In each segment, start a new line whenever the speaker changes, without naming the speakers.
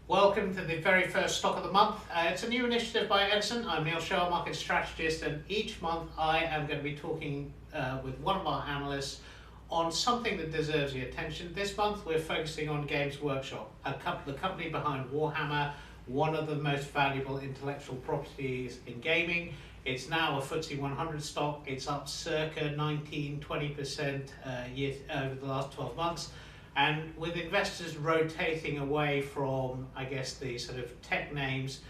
Welcome to the very first stock of the month. It's a new initiative by Edison. I'm Neil Shaw, market strategist, and each month I am going to be talking with one of our analysts on something that deserves your attention. This month we're focusing on Games Workshop, the company behind Warhammer, one of the most valuable intellectual properties in gaming. It's now a FTSE 100 stock. It's up circa 19-20% over the last 12 months. And with investors rotating away from, I guess, the sort of tech names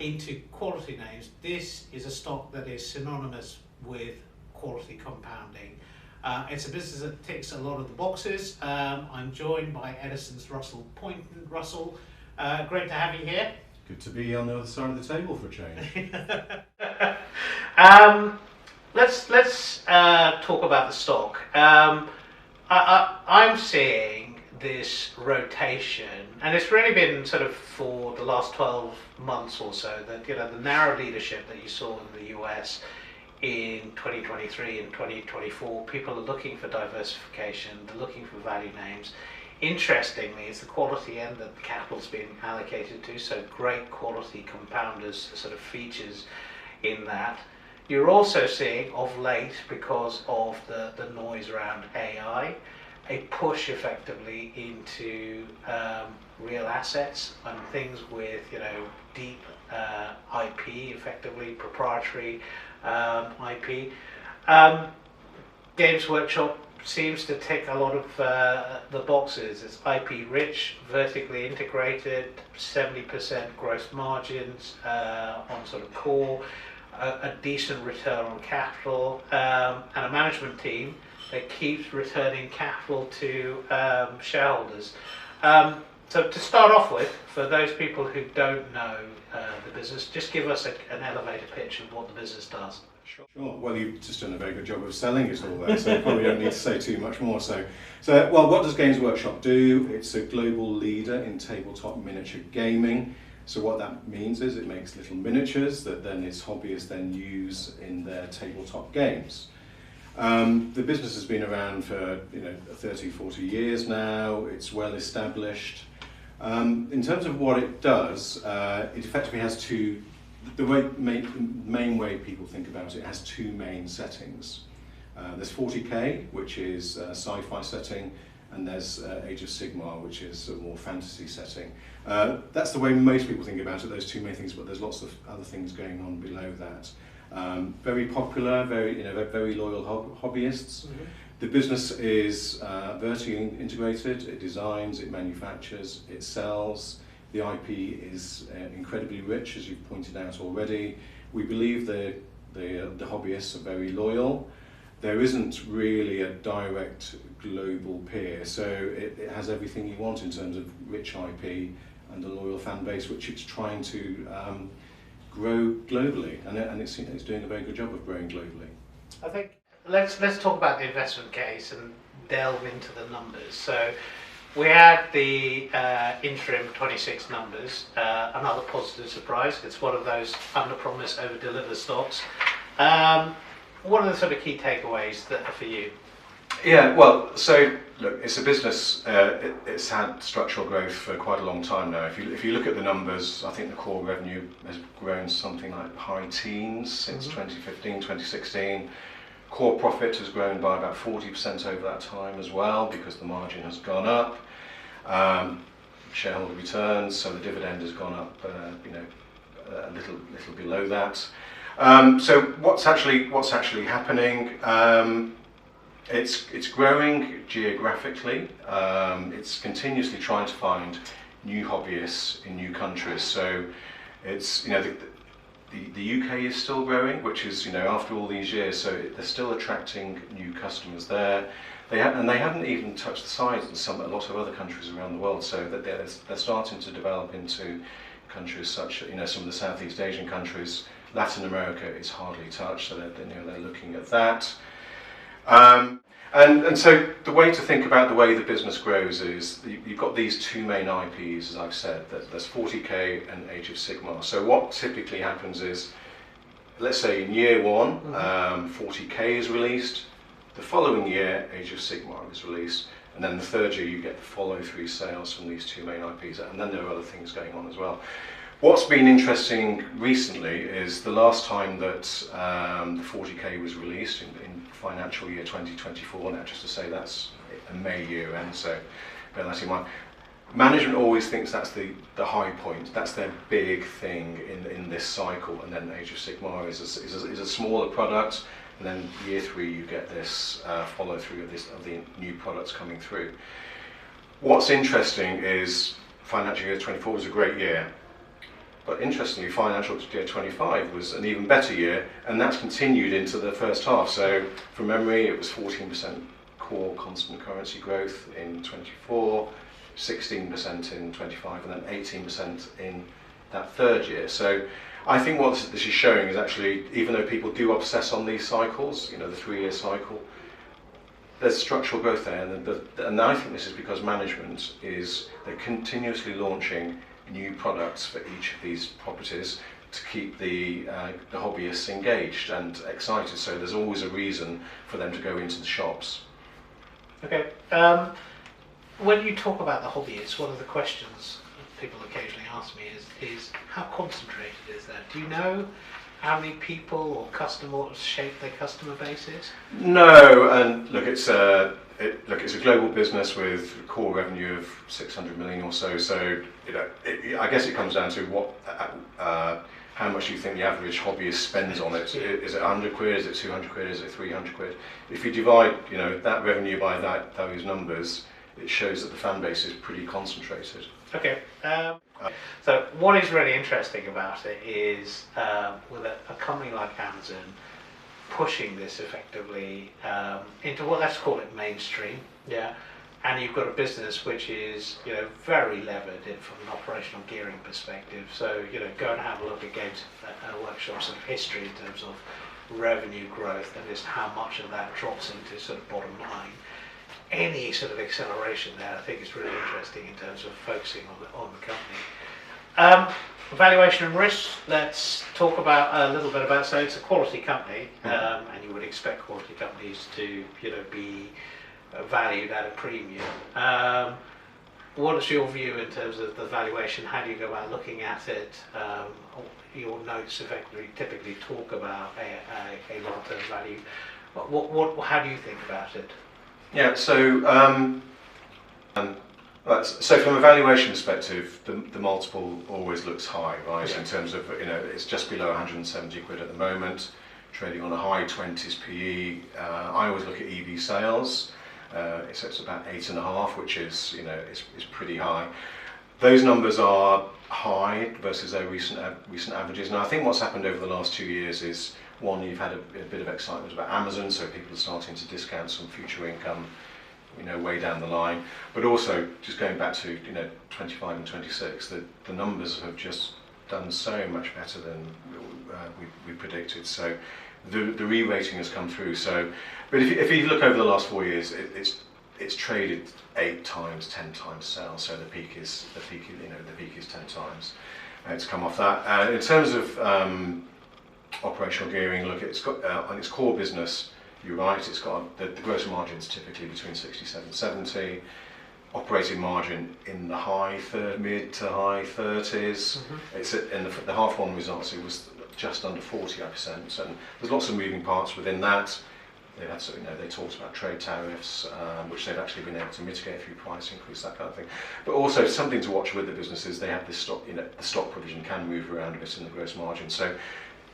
into quality names, this is a stock that is synonymous with quality compounding. It's a business that ticks a lot of the boxes. I'm joined by Edison's Russell Poynton. Russell, great to have you here.
Good to be on the other side of the table for a change.
Let's talk about the stock. I'm seeing this rotation, and it's really been sort of for the last 12 months or so, that the narrow leadership that you saw in the US in 2023 and 2024, people are looking for diversification, they're looking for value names. Interestingly, it's the quality end that the capital's been allocated to, so great quality compounders sort of features in that. You're also seeing of late, because of the noise around AI, a push effectively into real assets and things with deep IP, effectively proprietary IP. Games Workshop seems to tick a lot of the boxes. It's IP rich, vertically integrated, 70% gross margins on sort of core, a decent return on capital, and a management team that keeps returning capital to shareholders. So to start off with, for those people who don't know the business, just give us an elevator pitch of what the business does.
Sure. Well, you've just done a very good job of selling it all there, so probably don't need to say too much more. So, well, what does Games Workshop do? It's a global leader in tabletop miniature gaming. So what that means is it makes little miniatures that then its hobbyists then use in their tabletop games. The business has been around for 30, 40 years now. It's well established. In terms of what it does, it effectively has main way people think about it has two main settings. There's 40K, which is a sci-fi setting, and there's Age of Sigmar, which is a more fantasy setting. That's the way most people think about it, those two main things, but there's lots of other things going on below that. Very popular, very loyal hobbyists. Mm-hmm. The business is vertically integrated. It designs, it manufactures, it sells. The IP is incredibly rich, as you've pointed out already. We believe the hobbyists are very loyal. There isn't really a direct global peer, so it has everything you want in terms of rich IP and a loyal fan base, which it's trying to grow globally, and it's doing a very good job of growing globally.
I think let's talk about the investment case and delve into the numbers. So we had the interim 26 numbers, another positive surprise. It's one of those under-promise, over-deliver stocks. What are the sort of key takeaways that are for you?
Yeah, well, so look, it's a business. It's had structural growth for quite a long time now. If you look at the numbers, I think the core revenue has grown something like high teens since 2015, 2016. Core profit has grown by about 40% over that time as well, because the margin has gone up. Shareholder returns, so the dividend has gone up, a little below that. So what's actually happening? It's growing geographically. It's continuously trying to find new hobbyists in new countries. So it's the UK is still growing, which is after all these years. So they're still attracting new customers there. They haven't even touched the size of a lot of other countries around the world. So that they're starting to develop into countries such some of the Southeast Asian countries. Latin America is hardly touched, so they're looking at that. And so the way to think about the way the business grows is you've got these two main IPs, as I've said. There's 40K and Age of Sigmar. So what typically happens is, let's say in year one, 40K is released. The following year, Age of Sigmar is released, and then the third year you get the follow-through sales from these two main IPs, and then there are other things going on as well. What's been interesting recently is the last time that the 40K was released in financial year 2024, now just to say that's a May year end, so bear that in mind. Management always thinks that's the high point, that's their big thing in this cycle, and then Age of Sigmar is a smaller product, and then year 3 you get this follow through of the new products coming through. What's interesting is financial year 24 was a great year. But interestingly, financial year 25 was an even better year, and that's continued into the first half. So, from memory, it was 14% core constant currency growth in 24, 16% in 25, and then 18% in that third year. So, I think what this is showing is actually, even though people do obsess on these cycles, you know, the 3-year cycle, there's structural growth there, and I think this is because management they're continuously launching new products for each of these properties to keep the hobbyists engaged and excited, so there's always a reason for them to go into the shops.
Okay, when you talk about the hobbyists, one of the questions people occasionally ask me is how concentrated is that? Do you know how many people or what shape their customer base is?
No, and look, it's a global business with core revenue of 600 million or so. So, you know, I guess it comes down to how much you think the average hobbyist spends on it. Is it 100 quid? Is it 200 quid? Is it 300 quid? If you divide, you know, that revenue by those numbers, it shows that the fan base is pretty concentrated.
Okay. So what is really interesting about it is with a company like Amazon pushing this effectively into what, let's call it mainstream, yeah. And you've got a business which is, you know, very levered from an operational gearing perspective. So, you know, go and have a look at Games Workshop's sort of history in terms of revenue growth and just how much of that drops into sort of bottom line. Any sort of acceleration there, I think, is really interesting in terms of focusing on the company. Valuation and risk. Let's talk about a little bit about. So it's a quality company, and you would expect quality companies to, you know, be valued at a premium. What is your view in terms of the valuation? How do you go about looking at it? Your notes effectively typically talk about a long-term value. How do you think about it?
Yeah, so so from a valuation perspective, the multiple always looks high, right? Yeah. In terms of, you know, it's just below 170 quid at the moment, trading on a high 20s PE. I always look at EV sales. It's about 8.5, which is, you know, is pretty high. Those numbers are high versus their recent averages. Now, I think what's happened over the last 2 years is, one, you've had a bit of excitement about Amazon, so people are starting to discount some future income, you know, way down the line. But also, just going back to, you know, 25 and 26, the numbers have just done so much better than we predicted. So the re-rating has come through. So, but if you look over the last 4 years, it's traded 8 times, 10 times sales. So the peak is 10 times. It's come off that. In terms of operational gearing, look, it's got on its core business. You're right. It's got the gross margins typically between 67 and 70. Operating margin in the mid to high 30s. Mm-hmm. It's in the half one results. It was just under 40%, and there's lots of moving parts within that. They had, you know, they talked about trade tariffs, which they've actually been able to mitigate through price increase, that kind of thing. But also something to watch with the businesses. They have this stock, you know, the stock provision can move around a bit in the gross margin. So,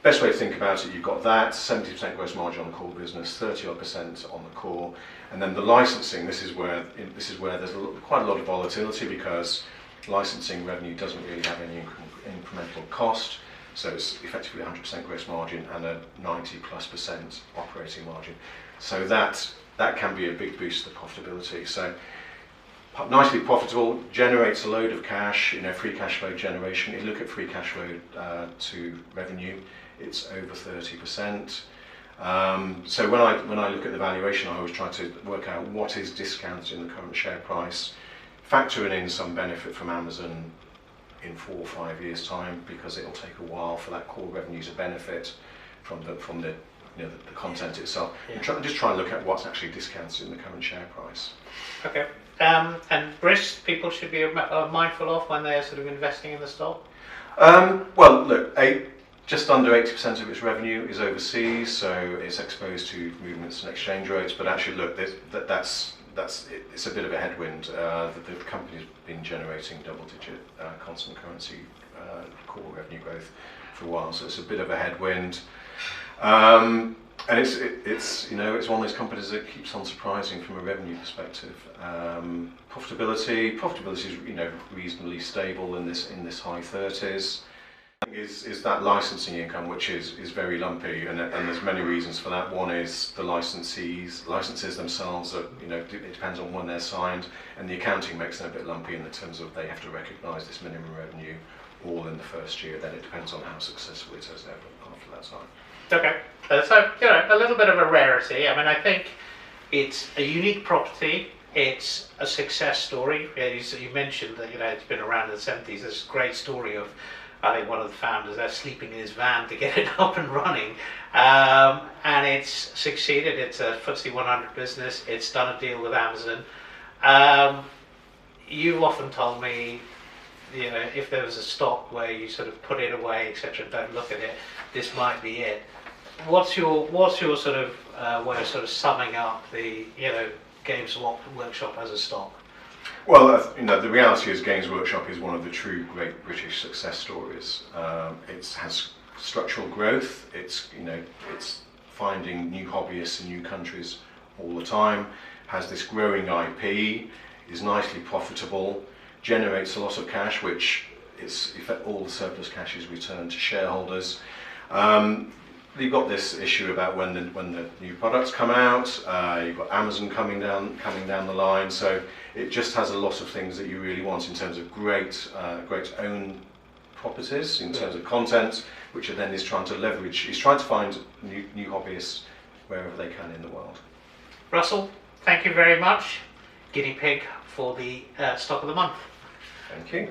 best way to think about it, you've got that 70% gross margin on the core business, 30% on the core, and then the licensing. This is where there's quite a lot of volatility, because licensing revenue doesn't really have any incremental cost. So it's effectively 100% gross margin and a 90+% operating margin. So that can be a big boost to the profitability. So nicely profitable, generates a load of cash, you know, free cash flow generation. You look at free cash flow to revenue, it's over 30%. So when I look at the valuation, I always try to work out what is discounted in the current share price, factoring in some benefit from Amazon in 4 or 5 years' time, because it'll take a while for that core revenue to benefit from the the content itself,
Yeah.
and just try and look at what's actually discounted in the current share price.
Okay. And risks people should be mindful of when they're sort of investing in the stock?
Well, look, just under 80% of its revenue is overseas, so it's exposed to movements in exchange rates. But actually, look, it's a bit of a headwind. The company's been generating double-digit constant currency core revenue growth for a while, so it's a bit of a headwind. And it's one of those companies that keeps on surprising from a revenue perspective. Profitability is reasonably stable in this high 30s. Is that licensing income, which is very lumpy, and there's many reasons for that. One is the licenses themselves are, it depends on when they're signed, and the accounting makes them a bit lumpy in the terms of they have to recognise this minimum revenue all in the first year. Then it depends on how successful it is after that time.
Okay, so a little bit of a rarity. I mean, I think it's a unique property. It's a success story. You mentioned that it's been around in the 70s. There's a great story of, I think, one of the founders there sleeping in his van to get it up and running, and it's succeeded. It's a FTSE 100 business. It's done a deal with Amazon. You've often told me, if there was a stock where you sort of put it away, etc., don't look at it, this might be it. What's your sort of way of sort of summing up the Games Workshop as a stock?
Well, the reality is Games Workshop is one of the true great British success stories. It has structural growth. It's finding new hobbyists in new countries all the time. Has this growing IP. Is nicely profitable. Generates a lot of cash, which is all the surplus cash is returned to shareholders. You've got this issue about when the new products come out. You've got Amazon coming down the line. So it just has a lot of things that you really want in terms of great own properties, in terms of content, which then is trying to leverage. He's trying to find new hobbyists wherever they can in the world.
Russell, thank you very much. Guinea pig for the stock of the month.
Thank you.